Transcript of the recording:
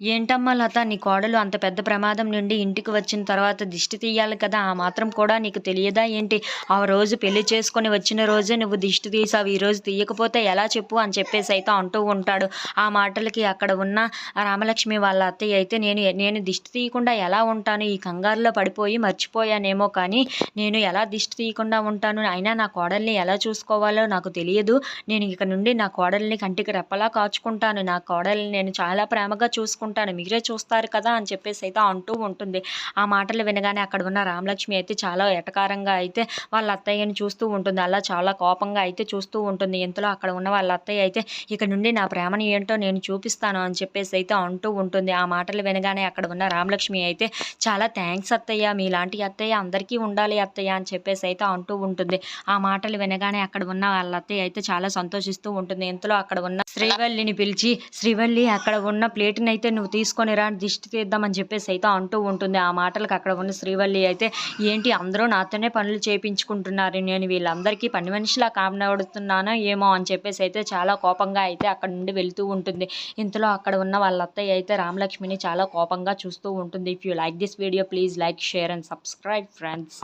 ఏంటమ్మా లత, నీ కోడలు అంత పెద్ద ప్రమాదం నుండి ఇంటికి వచ్చిన తర్వాత దిష్టి తీయాలి కదా, ఆ మాత్రం కూడా నీకు తెలియదా ఏంటి? ఆ రోజు పెళ్లి చేసుకొని వచ్చిన రోజే నువ్వు దిష్టి తీసావు, ఈ రోజు తీయకపోతే ఎలా చెప్పు అని చెప్పేసి అయితే అంటూ ఉంటాడు. ఆ మాటలకి అక్కడ ఉన్న రామలక్ష్మి వాళ్ళ అత్తయ్య అయితే నేను దిష్టి తీయకుండా ఎలా ఉంటాను, ఈ కంగారులో పడిపోయి మర్చిపోయానేమో కానీ నేను ఎలా దిష్టి తీయకుండా ఉంటాను, అయినా నా కోడల్ని ఎలా చూసుకోవాలో నాకు తెలియదు. నేను ఇక నుండి నా కోడల్ని కంటికి రెప్పలా కాచుకుంటాను, నా కోడల్ని నేను చాలా ప్రేమగా చూసుకుంటాను, మీరే చూస్తారు కదా అని చెప్పేసి అయితే అంటూ ఉంటుంది. ఆ మాటలు వినగానే అక్కడ ఉన్న రామలక్ష్మి అయితే చాలా ఎటకారంగా అయితే వాళ్ళ అత్తయ్యని చూస్తూ ఉంటుంది. అలా చాలా కోపంగా అయితే చూస్తూ ఉంటుంది. ఇంతలో అక్కడ ఉన్న వాళ్ళ అత్తయ్య అయితే ఇక నుండి నా ప్రేమని ఏంటో నేను చూపిస్తాను అని చెప్పేసి అయితే అంటూ ఉంటుంది. ఆ మాటలు వినగానే అక్కడ ఉన్న రామలక్ష్మి అయితే చాలా థ్యాంక్స్ అత్తయ్య, మీలాంటి అత్తయ్య అందరికీ ఉండాలి అత్తయ్య అని చెప్పేసి అయితే అంటూ ఉంటుంది. ఆ మాటలు వినగానే అక్కడ ఉన్న వాళ్ళ అత్తయ్య అయితే చాలా సంతోషిస్తూ ఉంటుంది. ఇంతలో అక్కడ ఉన్న శ్రీవల్లిని పిలిచి, శ్రీవల్లి అక్కడ ఉన్న ప్లేట్ని అయితే నువ్వు తీసుకొని రా, దిష్టి తీద్దామని చెప్పేసి అయితే అంటూ ఉంటుంది. ఆ మాటలకు అక్కడ ఉన్న శ్రీవల్లి అయితే ఏంటి అందరూ నాతోనే పనులు చేయించుకుంటున్నారు, నేను వీళ్ళందరికీ పని మనిషిలా కాపాడుతున్నానో ఏమో అని చెప్పేసి అయితే చాలా కోపంగా అయితే అక్కడ నుండి వెళ్తూ ఉంటుంది. ఇంతలో అక్కడ ఉన్న వాళ్ళ అత్తయ్య అయితే రామలక్ష్మిని చాలా కోపంగా చూస్తూ ఉంటుంది. If you like this video please like, share and subscribe friends.